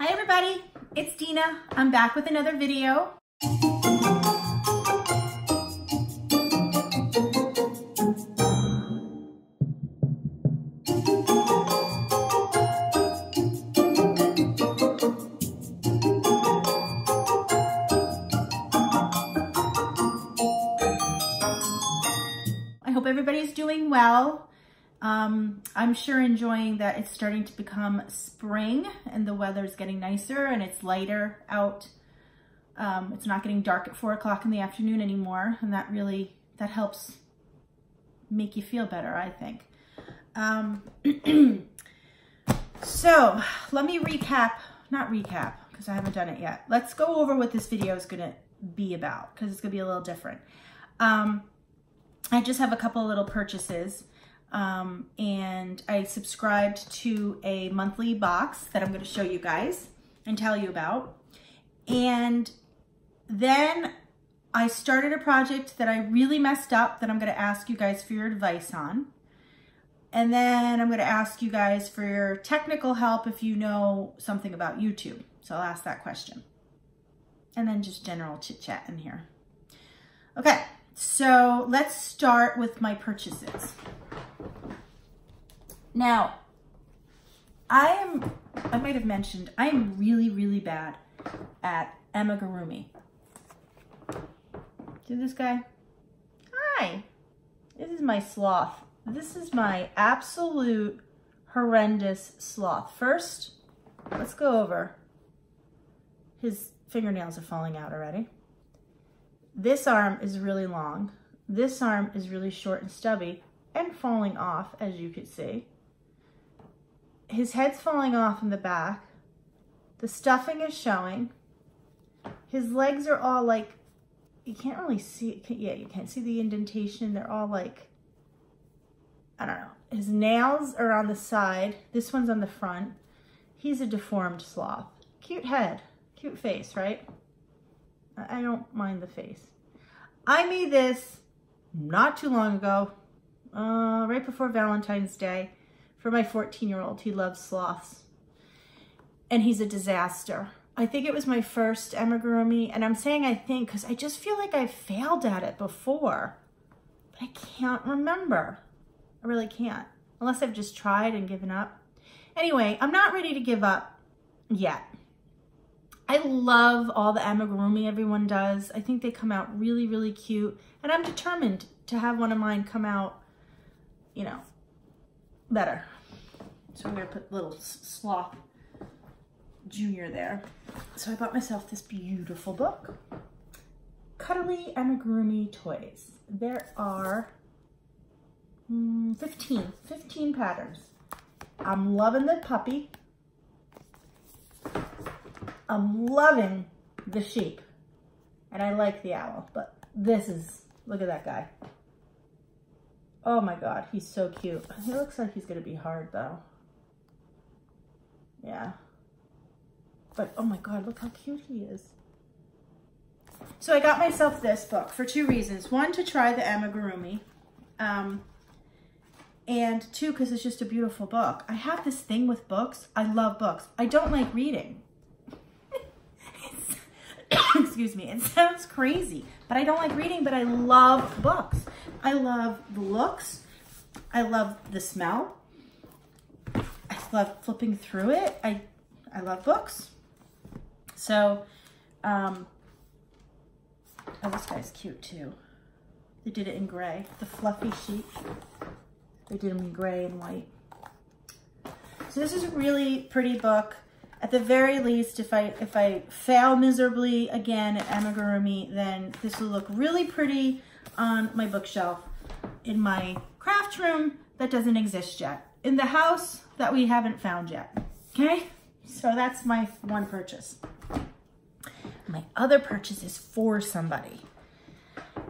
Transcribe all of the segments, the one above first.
Hi everybody, it's Dina. I'm back with another video. I hope everybody's doing well. I'm sure enjoying that it's starting to become spring and the weather's getting nicer and it's lighter out. It's not getting dark at 4 o'clock in the afternoon anymore, and that helps make you feel better, I think. So let me not recap because I haven't done it yet. Let's go over what this video is gonna be about because it's gonna be a little different. I just have a couple of little purchases. And I subscribed to a monthly box that I'm going to show you guys and tell you about. And then I started a project that I really messed up that I'm going to ask you guys for your advice on. And then I'm going to ask you guys for your technical help if you know something about YouTube. So I'll ask that question. And then just general chit chat in here. Okay, so let's start with my purchases. Now, I might have mentioned, I am really, really bad at amigurumi. See this guy? Hi, this is my sloth. This is my absolute horrendous sloth. First, let's go over. His fingernails are falling out already. This arm is really long. This arm is really short and stubby and falling off, as you can see. His head's falling off in the back. The stuffing is showing. His legs are all like, you can't really see, yeah, you can't see the indentation. They're all like, I don't know. His nails are on the side. This one's on the front. He's a deformed sloth. Cute head, cute face, right? I don't mind the face. I made this not too long ago, right before Valentine's Day. For my 14-year-old, he loves sloths, and he's a disaster. I think it was my first amigurumi, and I'm saying I think because I just feel like I failed at it before, but I can't remember. I really can't, unless I've just tried and given up. Anyway, I'm not ready to give up yet. I love all the amigurumi everyone does. I think they come out really, really cute, and I'm determined to have one of mine come out, you know, better. So I'm gonna put little Sloth Junior there. So I bought myself this beautiful book, Cuddly Amigurumi Toys. There are 15 patterns. I'm loving the puppy. I'm loving the sheep. And I like the owl, but this is, look at that guy. Oh my God, he's so cute. He looks like he's gonna be hard though. Yeah. But oh my God, look how cute he is. So I got myself this book for 2 reasons. 1, to try the amigurumi. And 2, because it's just a beautiful book. I have this thing with books. I love books. I don't like reading. Excuse me, it sounds crazy, but I don't like reading, but I love books. I love the looks. I love the smell. I love flipping through it. I love books. So, oh, this guy's cute too. They did it in gray, the fluffy sheep. They did them in gray and white. So this is a really pretty book. At the very least, if I fail miserably again at amigurumi, then this will look really pretty on my bookshelf in my craft room that doesn't exist yet, in the house that we haven't found yet. Okay, so that's my one purchase. My other purchase is for somebody.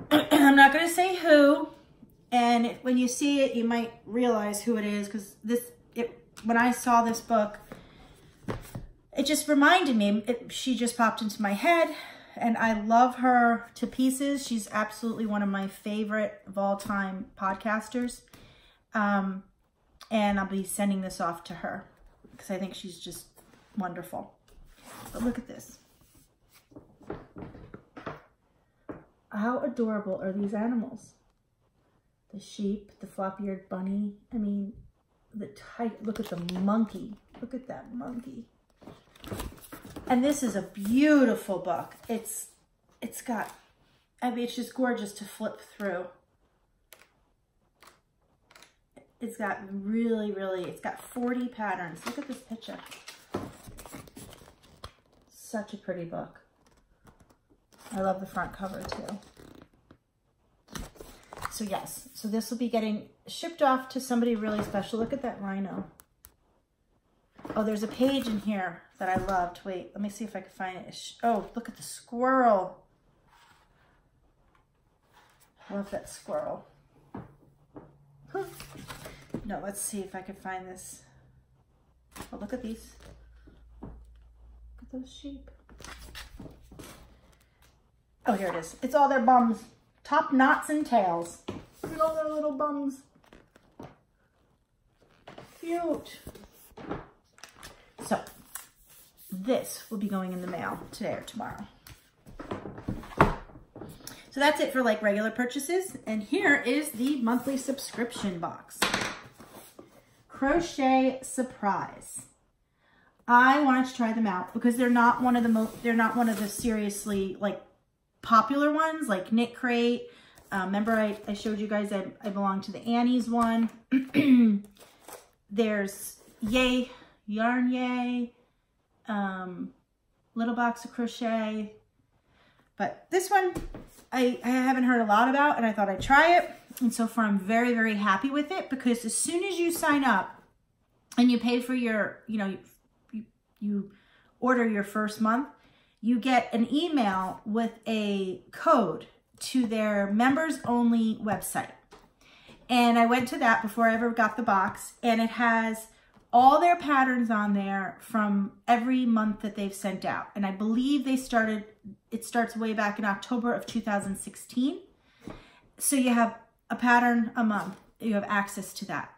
I'm not going to say who, and when you see it, you might realize who it is, because when I saw this book, it just reminded me, she just popped into my head, and I love her to pieces. She's absolutely one of my favorite of all time podcasters. And I'll be sending this off to her because I think she's just wonderful. But look at this. How adorable are these animals? The sheep, the floppy-eared bunny. I mean, the tiger. Look at the monkey. Look at that monkey. And this is a beautiful book. It's got, I mean, it's just gorgeous to flip through. It's got really, it's got 40 patterns. Look at this picture. Such a pretty book. I love the front cover too. So yes, so this will be getting shipped off to somebody really special. Look at that rhino. Oh, there's a page in here that I loved. Wait, let me see if I can find it. Oh, look at the squirrel. I love that squirrel. No, let's see if I can find this. Oh, look at these. Look at those sheep. Oh, here it is. It's all their bums. Top knots and tails. Look at all their little bums. Cute. So, this will be going in the mail today or tomorrow. So that's it for like regular purchases. And here is the monthly subscription box. Crochet Surprise. I wanted to try them out because they're not one of the seriously like popular ones like Knit Crate. Remember I showed you guys I belong to the Annie's one. There's Yay, Yarn Yay, Little Box of Crochet. But this one I haven't heard a lot about, and I thought I'd try it. And so far I'm very, very happy with it because as soon as you sign up and you pay for your, you order your first month, you get an email with a code to their members only website. And I went to that before I ever got the box, and it has all their patterns on there from every month that they've sent out. And I believe it starts way back in October of 2016. So you have a pattern a month. You have access to that.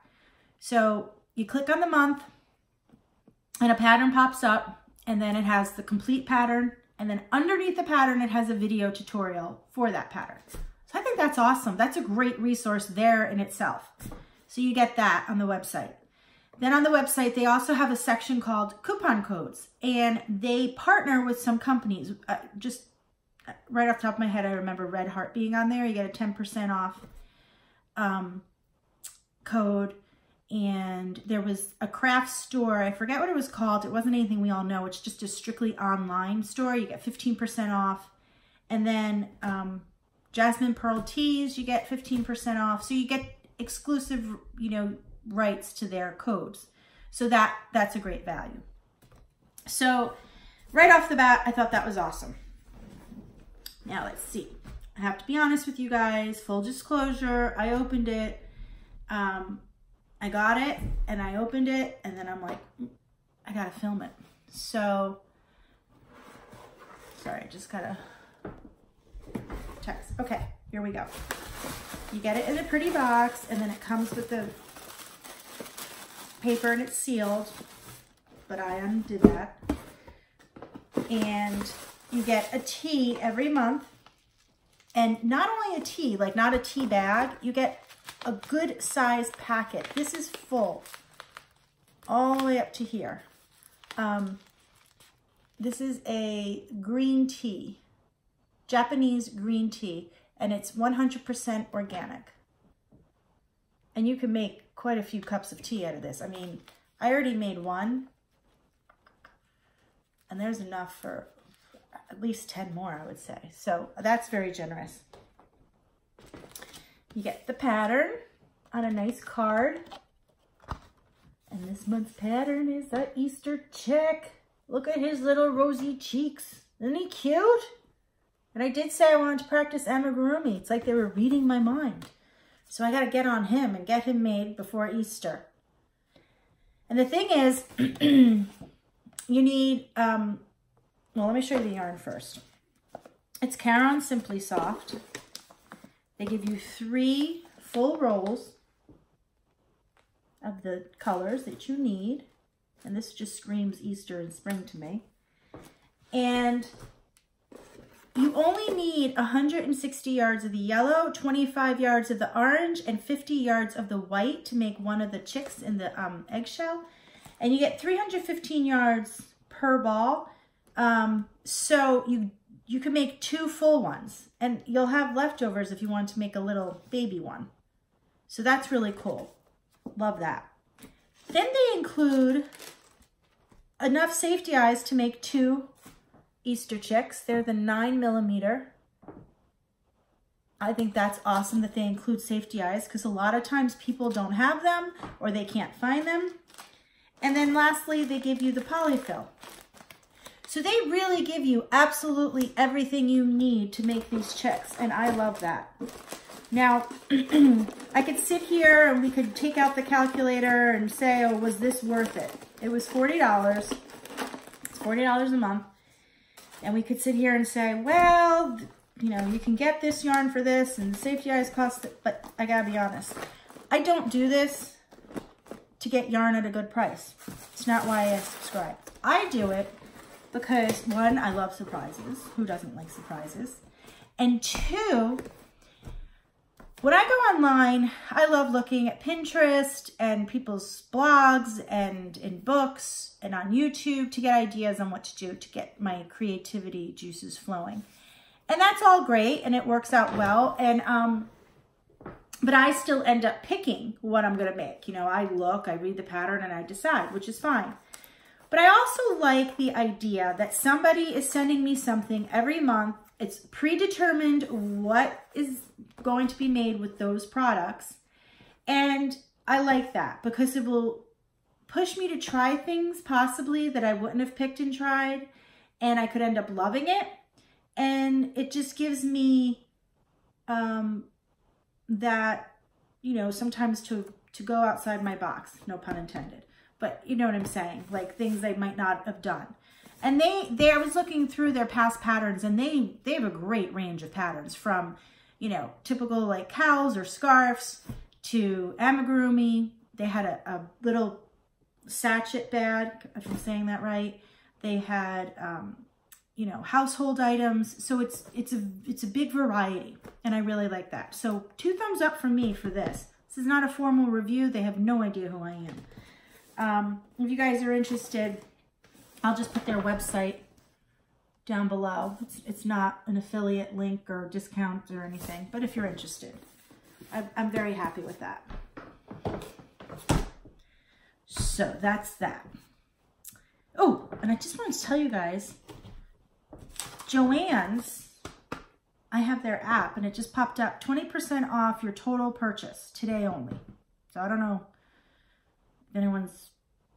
So you click on the month and a pattern pops up, and then it has the complete pattern. And then underneath the pattern, it has a video tutorial for that pattern. So I think that's awesome. That's a great resource there in itself. So you get that on the website. Then on the website, they also have a section called coupon codes, and they partner with some companies. Just right off the top of my head, I remember Red Heart being on there. You get a 10% off code. And there was a craft store. I forget what it was called. It wasn't anything we all know. It's just a strictly online store. You get 15% off. And then Jasmine Pearl Tees, you get 15% off. So you get exclusive, rights to their codes. So that's a great value. So right off the bat, I thought that was awesome. Now let's see. I have to be honest with you guys. Full disclosure, I opened it. I got it and I opened it, and then I'm like, I gotta film it. So, sorry, I just gotta text. Okay, here we go. You get it in a pretty box, and then it comes with the paper and it's sealed, but I undid that. And you get a tea every month, and not only a tea, like not a tea bag, you get a good size packet. This is full all the way up to here. This is a green tea, Japanese green tea, and it's 100% organic. And you can make quite a few cups of tea out of this. I mean, I already made one, and there's enough for at least 10 more, I would say. So that's very generous. You get the pattern on a nice card. And this month's pattern is the Easter check. Look at his little rosy cheeks. Isn't he cute? And I did say I wanted to practice amigurumi. It's like they were reading my mind. So I got to get on him and get him made before Easter. And the thing is, you need, well, let me show you the yarn first. It's Caron Simply Soft. They give you 3 full rolls of the colors that you need. And this just screams Easter and spring to me. And you only need 160 yards of the yellow, 25 yards of the orange, and 50 yards of the white to make one of the chicks in the eggshell. And you get 315 yards per ball. So you can make 2 full ones, and you'll have leftovers if you want to make a little baby one. So that's really cool. Love that. Then they include enough safety eyes to make 2 Easter chicks. They're the 9mm. I think that's awesome that they include safety eyes, because a lot of times people don't have them or they can't find them. And then lastly, they give you the polyfill. So they really give you absolutely everything you need to make these chicks, and I love that. Now, I could sit here and we could take out the calculator and say, oh, was this worth it? It was $40. It's $40 a month. And we could sit here and say, well, you know, you can get this yarn for this and the safety eyes cost it, but I gotta be honest. I don't do this to get yarn at a good price. It's not why I subscribe. I do it because, 1, I love surprises. Who doesn't like surprises? And 2, when I go online, I love looking at Pinterest and people's blogs and in books and on YouTube to get ideas on what to do to get my creativity juices flowing. And that's all great and it works out well. And but I still end up picking what I'm going to make. You know, I look, I read the pattern, and I decide, which is fine. But I also like the idea that somebody is sending me something every month. It's predetermined what is going to be made with those products. And I like that because it will push me to try things possibly that I wouldn't have picked and tried. And I could end up loving it. And it just gives me that, you know, sometimes to go outside my box, no pun intended. But you know what I'm saying? Like things they might not have done. And I was looking through their past patterns, and they have a great range of patterns from, you know, typical like cows or scarves to amigurumi. They had a little sachet bag, if I'm saying that right. They had, you know, household items. So it's a big variety, and I really like that. So 2 thumbs up from me for this. This is not a formal review. They have no idea who I am. If you guys are interested, I'll just put their website down below. It's not an affiliate link or discount or anything, but if you're interested, I'm very happy with that. So that's that. Oh, and I just wanted to tell you guys, Joanns, I have their app and it just popped up 20% off your total purchase today only. So I don't know if anyone's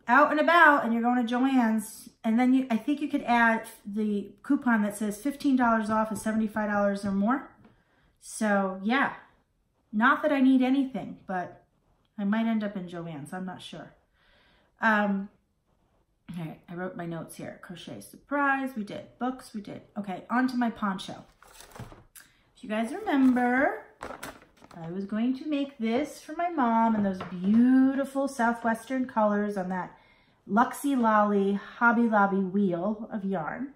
out and about and you're going to Joanns, and then I think you could add the coupon that says $15 off is $75 or more. So yeah, not that I need anything, but I might end up in Joanns. I'm not sure. All right, I wrote my notes here. Crochet surprise, we did. Books, we did. Okay, on to my poncho. If you guys remember, I was going to make this for my mom in those beautiful Southwestern colors on that Luxie Lolly Hobby Lobby wheel of yarn.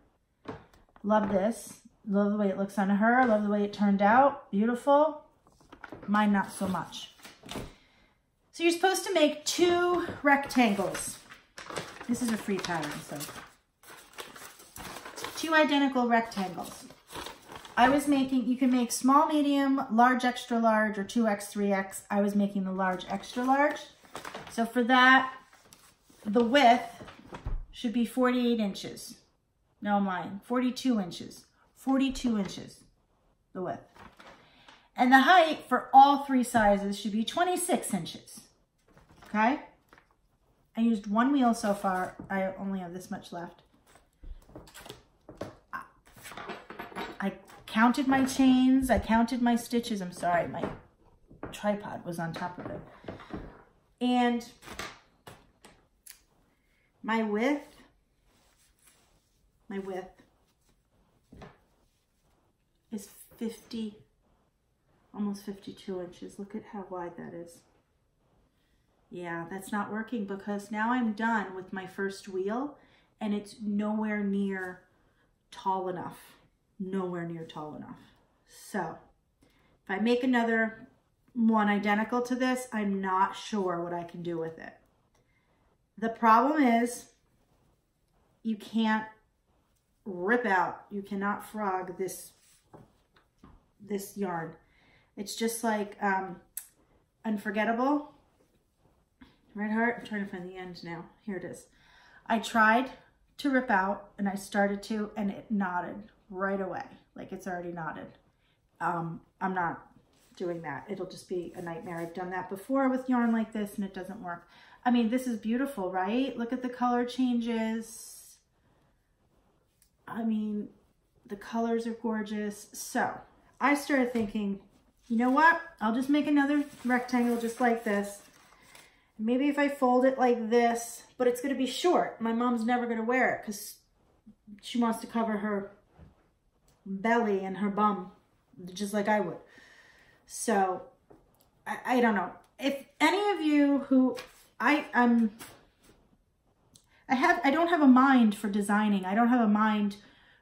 Love this. Love the way it looks on her. Love the way it turned out. Beautiful. Mine not so much. So you're supposed to make 2 rectangles. This is a free pattern, so 2 identical rectangles. I was making, you can make small, medium, large, extra large, or 2X, 3X. I was making the large, extra large. So for that, the width should be 48 inches. No, mine, 42 inches. 42 inches, the width. And the height for all 3 sizes should be 26 inches. Okay? I used 1 wheel so far. I only have this much left. I counted my chains. I counted my stitches. I'm sorry, my tripod was on top of it. And my width is 50, almost 52 inches. Look at how wide that is. Yeah, that's not working because now I'm done with my first wheel and it's nowhere near tall enough, nowhere near tall enough. So if I make another one identical to this, I'm not sure what I can do with it. The problem is you can't rip out, you cannot frog this yarn. It's just like Unforgettable. Red Heart, I'm trying to find the end now. Here it is. I tried to rip out and I started to, and it knotted right away. Like it's already knotted. I'm not doing that. It'll just be a nightmare. I've done that before with yarn like this and it doesn't work. I mean, this is beautiful, right? Look at the color changes. I mean, the colors are gorgeous. So I started thinking, you know what? I'll just make another rectangle just like this. Maybe if I fold it like this, but it's going to be short. My mom's never going to wear it because she wants to cover her belly and her bum just like I would. So I don't know. If any of you who I don't have a mind for designing. I don't have a mind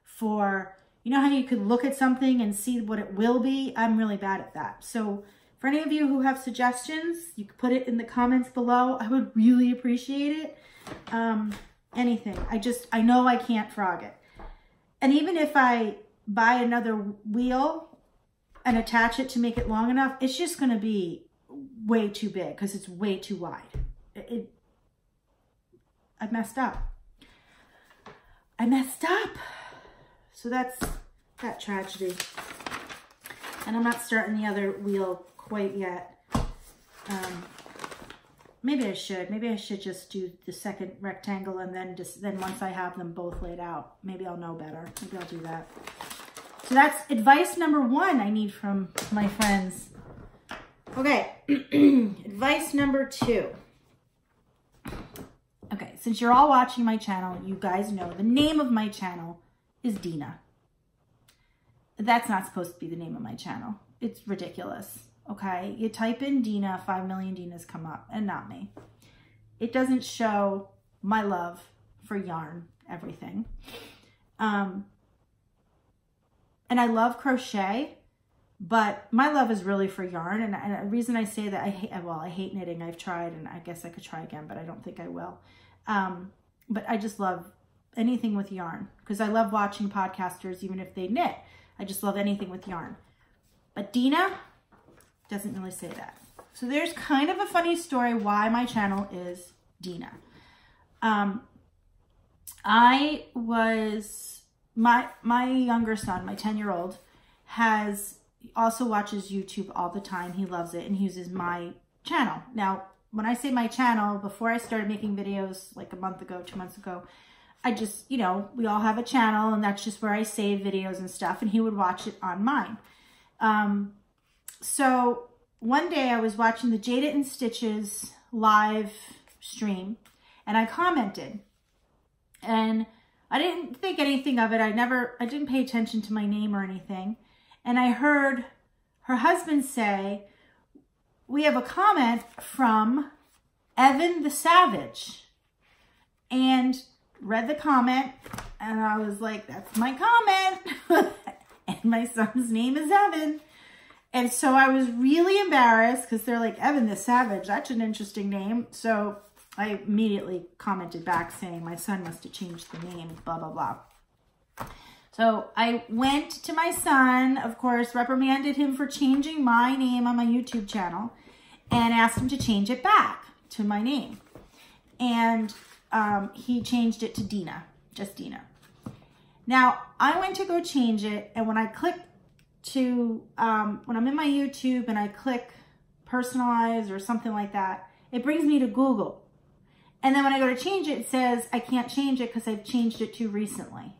for, you know how you could look at something and see what it will be? I'm really bad at that. So for any of you who have suggestions, you can put it in the comments below. I would really appreciate it. Anything. I know I can't frog it. And even if I buy another wheel and attach it to make it long enough, it's just going to be way too big because it's way too wide. I messed up. I messed up. So that's that tragedy. And I'm not starting the other wheel quite yet. Maybe I should. Maybe I should just do the second rectangle and then once I have them both laid out, maybe I'll know better. Maybe I'll do that. So that's advice number 1 I need from my friends. Okay, advice number 2. Okay, since you're all watching my channel, you guys know the name of my channel is Dina. That's not supposed to be the name of my channel. It's ridiculous, okay? You type in Dina, 5 million Dinas come up, and not me. It doesn't show my love for yarn, everything. And I love crochet, but my love is really for yarn. And the reason I say that, I hate knitting. I've tried, and I guess I could try again, but I don't think I will. But I just love anything with yarn because I love watching podcasters, even if they knit. I just love anything with yarn. But Dina doesn't really say that. So there's kind of a funny story why my channel is Dina. My younger son, my 10-year-old, also watches YouTube all the time. He loves it and he uses my channel. Now, when I say my channel, before I started making videos like a month ago, 2 months ago, I just, you know, we all have a channel and that's just where I save videos and stuff, and he would watch it on mine. So one day I was watching the Jada and Stitches live stream and I commented, and I didn't think anything of it. I didn't pay attention to my name or anything. And I heard her husband say, we have a comment from Evan the Savage, and read the comment, and I was like, that's my comment. And my son's name is Evan. And so I was really embarrassed because they're like, Evan the Savage, that's an interesting name. So I immediately commented back saying my son must have changed the name, blah, blah, blah. So I went to my son, of course, reprimanded him for changing my name on my YouTube channel and asked him to change it back to my name. And he changed it to Dina, just Dina. Now, I went to go change it, and when I click to, when I'm in my YouTube and I click personalize or something like that, it brings me to Google. And then when I go to change it, it says I can't change it because I've changed it too recently.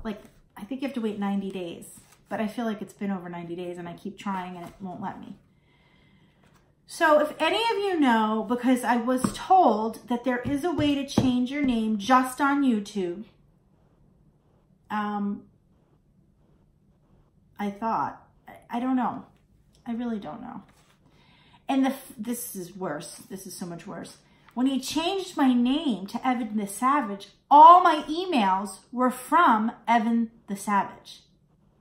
Like, I think you have to wait 90 days, but I feel like it's been over 90 days and I keep trying and it won't let me. So if any of you know, because I was told that there is a way to change your name just on YouTube, I thought, I don't know. I really don't know. And this is worse. This is so much worse. when he changed my name to Evan the Savage, all my emails were from Evan the Savage.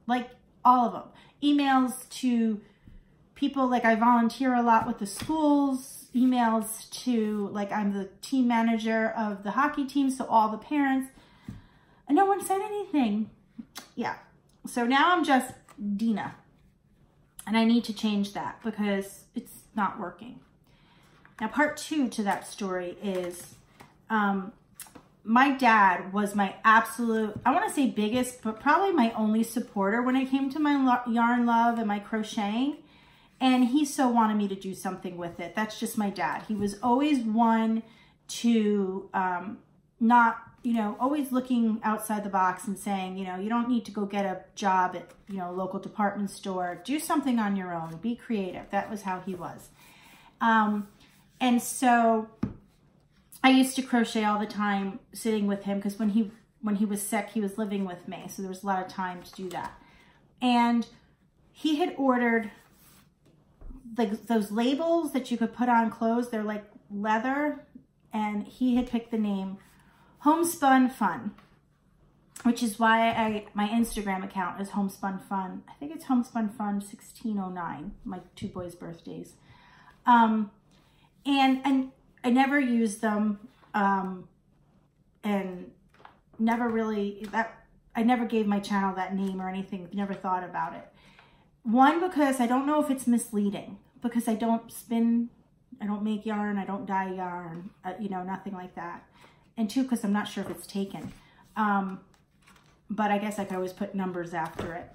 Like all of them. Emails to people, like I volunteer a lot with the schools, emails to, like I'm the team manager of the hockey team, so all the parents, and no one said anything. Yeah, so now I'm just Dina, and I need to change that because it's not working. Now, part 2 to that story is my dad was my absolute, I want to say biggest, but probably my only supporter when it came to my yarn love and my crocheting. And he so wanted me to do something with it. That's just my dad. He was always one to not, you know, always looking outside the box and saying, you know, you don't need to go get a job at, you know, a local department store. Do something on your own. Be creative. That was how he was. And so I used to crochet all the time sitting with him because when he was sick, he was living with me. So there was a lot of time to do that. And he had ordered like those labels that you could put on clothes. They're like leather. And he had picked the name Homespun Fun, which is why my Instagram account is Homespun Fun. I think it's Homespun Fun 1609, my 2 boys' birthdays. And I never used them, and never really, I never gave my channel that name or anything, never thought about it. One, because I don't know if it's misleading, because I don't spin, I don't make yarn, I don't dye yarn, you know, nothing like that. And 2, because I'm not sure if it's taken. But I guess I could always put numbers after it.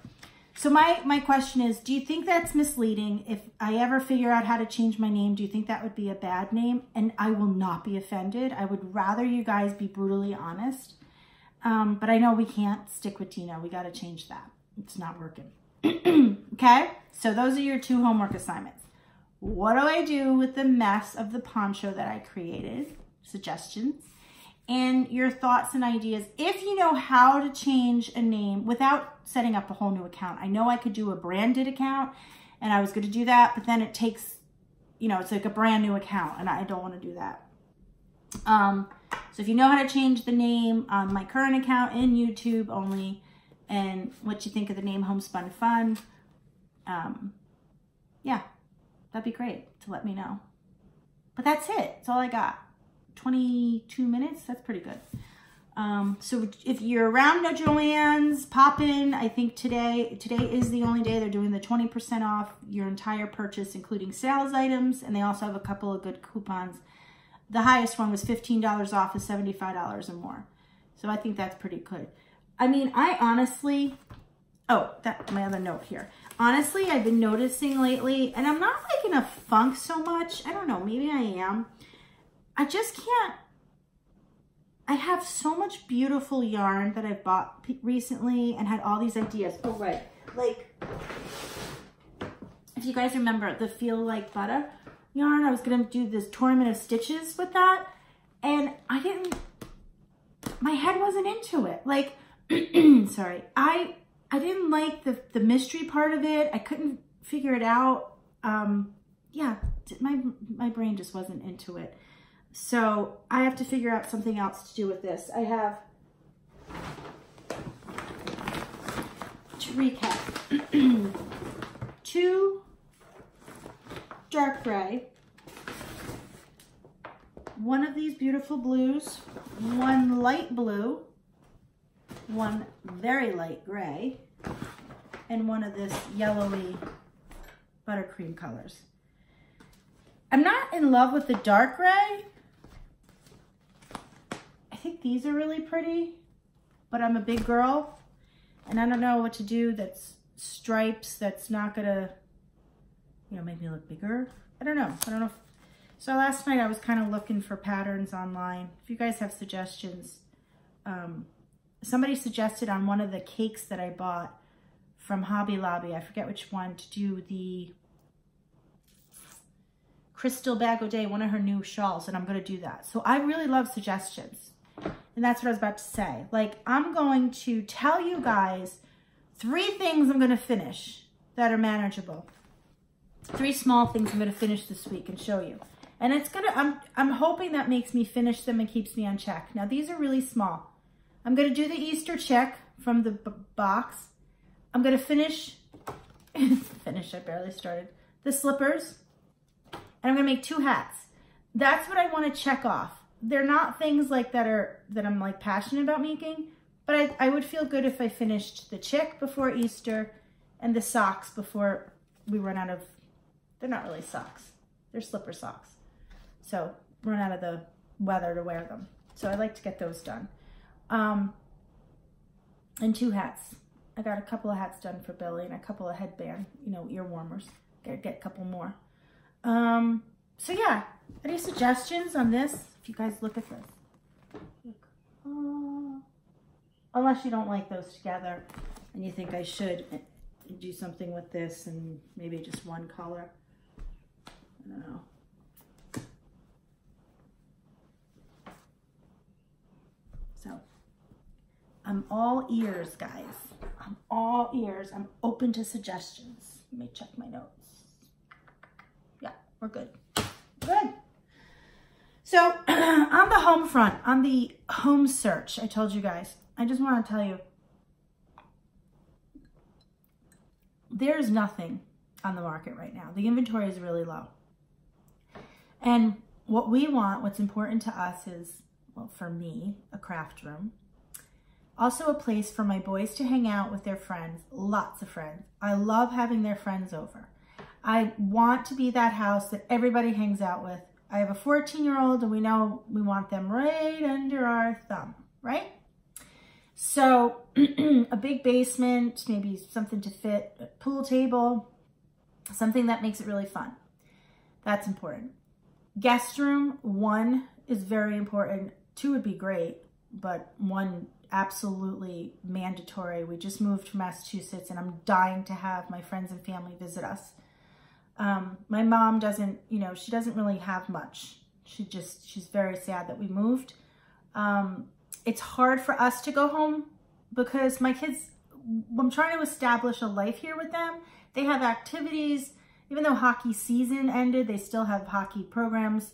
So my question is, do you think that's misleading? If I ever figure out how to change my name, do you think that would be a bad name? And I will not be offended. I would rather you guys be brutally honest. But I know we can't stick with Tina. We got to change that. It's not working. Okay? So those are your 2 homework assignments. What do I do with the mess of the poncho that I created? Suggestions. And your thoughts and ideas. If you know how to change a name without setting up a whole new account. I know I could do a branded account, and I was going to do that, but then it takes, you know, it's like a brand new account, and I don't want to do that. So if you know how to change the name on my current account in YouTube only, and what you think of the name Homespun Fun, yeah, that'd be great to let me know. But that's it. That's all I got. 22 minutes. That's pretty good. So if you're around no Joanns, pop in. I think today is the only day they're doing the 20% off your entire purchase, including sales items. And they also have a couple of good coupons. The highest one was $15 off of $75 or more. So I think that's pretty good. I mean, I honestly, oh, that my other note here. Honestly, I've been noticing lately, and I'm not like in a funk so much. I don't know, maybe I am. I just can't. I have so much beautiful yarn that I've bought recently and had all these ideas. Oh, right. Like, if you guys remember the Feel Like Butter yarn, I was going to do this tournament of stitches with that. And I didn't, my head wasn't into it. Like, sorry. I didn't like the mystery part of it. I couldn't figure it out. Yeah, my brain just wasn't into it. So I have to figure out something else to do with this. I have, to recap, 2 dark gray, 1 of these beautiful blues, 1 light blue, 1 very light gray, and 1 of this yellowy buttercream colors. I'm not in love with the dark gray. I think these are really pretty, but I'm a big girl and I don't know what to do that's stripes that's not gonna, you know, make me look bigger. I don't know. So last night I was kind of looking for patterns online. If you guys have suggestions, somebody suggested on one of the cakes that I bought from Hobby Lobby, I forget which one, to do the Crystal Bag O'Day, one of her new shawls, and I'm going to do that. So I really love suggestions. And that's what I was about to say. Like, I'm going to tell you guys 3 things I'm going to finish that are manageable. 3 small things I'm going to finish this week and show you. And it's gonna, I'm hoping that makes me finish them and keeps me on check. Now these are really small. I'm gonna do the Easter check from the box. I'm gonna finish, I barely started, the slippers. And I'm gonna make 2 hats. That's what I wanna check off. They're not things like that I'm like passionate about making, but I would feel good if I finished the chick before Easter and the socks before we run out of, they're not really socks, they're slipper socks. So run out of the weather to wear them. So I like to get those done. And 2 hats. I got a couple of hats done for Billy and a couple of headband, you know, ear warmers. Gotta get a couple more. So yeah, any suggestions on this? If you guys look at this. Unless you don't like those together and you think I should do something with this and maybe just one color. I don't know. So I'm all ears, guys. I'm all ears. I'm open to suggestions. Let me check my notes. Yeah, we're good. Good. So on the home front, on the home search, I told you guys, I just want to tell you, there's nothing on the market right now. The inventory is really low. And what we want, what's important to us is, well, for me, a craft room. Also a place for my boys to hang out with their friends, lots of friends. I love having their friends over. I want to be that house that everybody hangs out with. I have a 14-year-old and we know we want them right under our thumb, right? So a big basement, maybe something to fit, a pool table, something that makes it really fun. That's important. Guest room, 1 is very important. 2 would be great, but 1 absolutely mandatory. We just moved from Massachusetts and I'm dying to have my friends and family visit us. My mom doesn't, you know, she doesn't really have much. She's very sad that we moved. It's hard for us to go home because my kids, I'm trying to establish a life here with them. They have activities, even though hockey season ended, they still have hockey programs,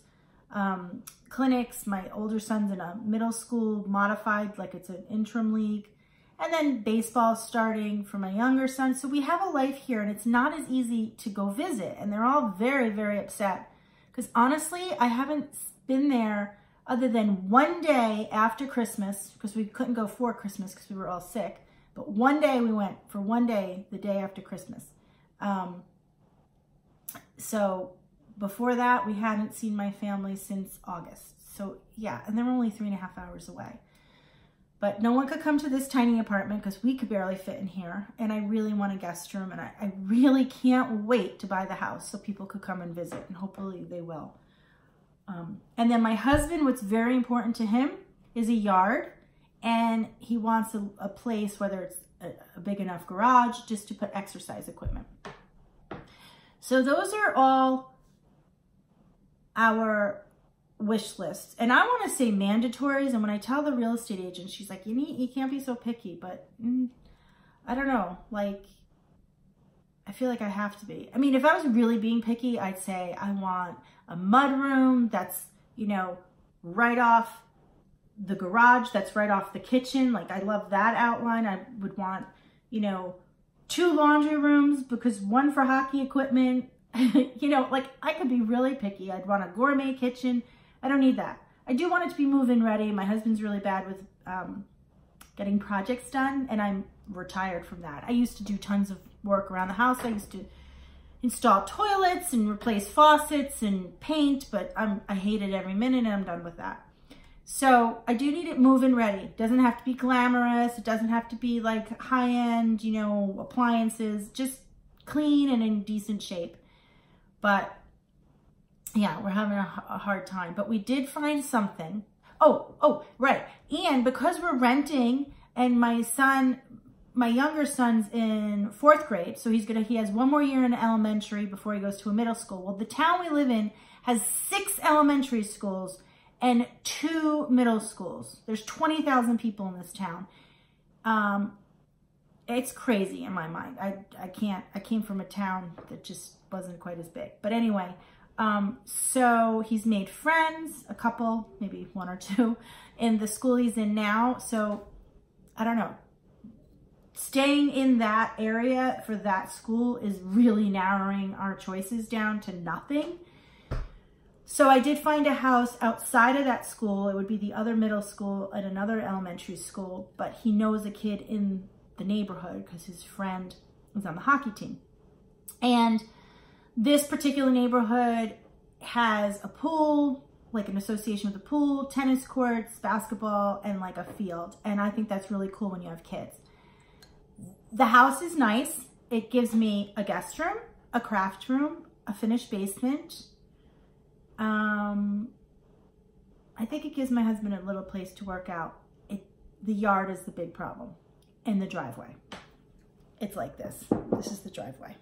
clinics. My older son's in a middle school modified, like it's an interim league. And then baseball starting for my younger son. So we have a life here and it's not as easy to go visit. And they're all very, very upset. Because honestly, I haven't been there other than one day after Christmas, because we couldn't go for Christmas because we were all sick. But one day we went for one day, the day after Christmas. So before that, we hadn't seen my family since August. So yeah, and they're only 3.5 hours away. But no one could come to this tiny apartment because we could barely fit in here. And I really want a guest room. And I really can't wait to buy the house so people could come and visit. And hopefully they will. And then my husband, what's very important to him is a yard. And he wants a place, whether it's a big enough garage, just to put exercise equipment. So those are all our wish lists. And I want to say mandatories. And when I tell the real estate agent, she's like, you can't be so picky, but I don't know. Like, I feel like I have to be. I mean, if I was really being picky, I'd say I want a mud room that's, you know, right off the garage, that's right off the kitchen. Like, I love that outline. I would want, you know, 2 laundry rooms because 1 for hockey equipment. You know, like, I could be really picky. I'd want a gourmet kitchen. I don't need that. I do want it to be move-in ready. My husband's really bad with getting projects done, and I'm retired from that. I used to do tons of work around the house. I used to install toilets and replace faucets and paint, but I hate it every minute, and I'm done with that. So I do need it move-in ready. It doesn't have to be glamorous. It doesn't have to be like high-end, you know, appliances. Just clean and in decent shape. But yeah, we're having a hard time. But we did find something. Oh, right. And because we're renting, and my younger son's in 4th grade, so he has 1 more year in elementary before he goes to a middle school. Well, the town we live in has 6 elementary schools and 2 middle schools. There's 20,000 people in this town. It's crazy in my mind. I came from a town that just wasn't quite as big. But anyway, So he's made friends, a couple, maybe one or two, in the school he's in now. So I don't know. Staying in that area for that school is really narrowing our choices down to nothing. So I did find a house outside of that school. It would be the other middle school at another elementary school, but he knows a kid in the neighborhood because his friend was on the hockey team. And this particular neighborhood has a pool, like an association with a pool, tennis courts, basketball, and like a field. And I think that's really cool when you have kids. The house is nice. It gives me a guest room, a craft room, a finished basement. I think it gives my husband a little place to work out. The yard is the big problem, and the driveway. It's like this. This is the driveway.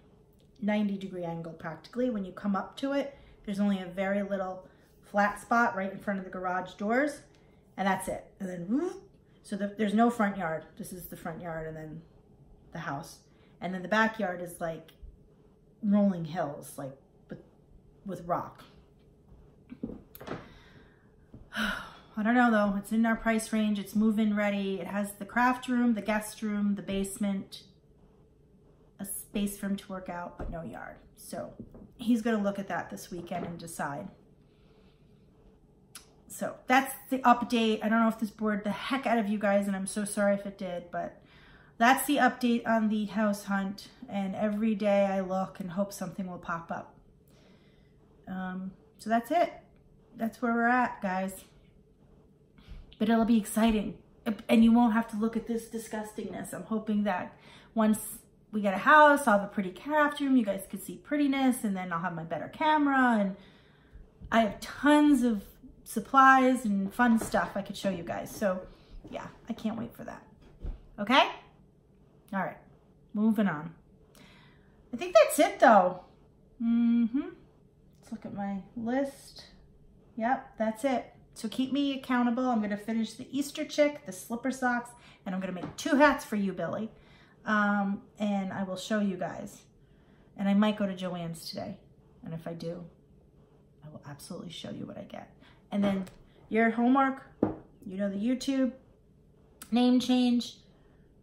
90-degree angle practically. When you come up to it, there's only a very little flat spot right in front of the garage doors, and that's it. And then, whoop, so there's no front yard. This is the front yard, and then the house. And then the backyard is like rolling hills, like with rock. I don't know though, it's in our price range, it's move-in ready. It has the craft room, the guest room, the basement, a space for him to work out, but no yard. So he's gonna look at that this weekend and decide. So that's the update. I don't know if this bored the heck out of you guys, and I'm so sorry if it did, but that's the update on the house hunt. And every day I look and hope something will pop up. So that's it. That's where we're at, guys. But it'll be exciting. And you won't have to look at this disgustingness. I'm hoping that once we get a house, I'll have a pretty craft room. You guys can see prettiness, and then I'll have my better camera. And I have tons of supplies and fun stuff I could show you guys. So yeah, I can't wait for that. Okay? All right, moving on. I think that's it though. Let's look at my list. Yep, that's it. So keep me accountable. I'm gonna finish the Easter chick, the slipper socks, and I'm gonna make 2 hats for you, Billy. And I will show you guys. And I might go to Joanns today. And if I do, I will absolutely show you what I get. And then your homework, you know, the YouTube, name change,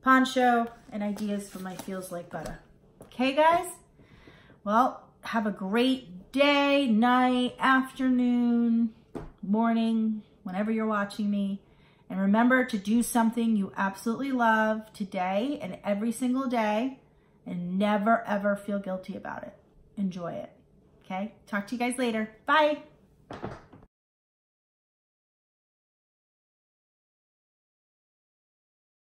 poncho, and ideas for my Feels Like Butter. Okay, guys? Well, have a great day, night, afternoon, morning, whenever you're watching me. And remember to do something you absolutely love today and every single day, and never, ever feel guilty about it. Enjoy it. Okay? Talk to you guys later. Bye.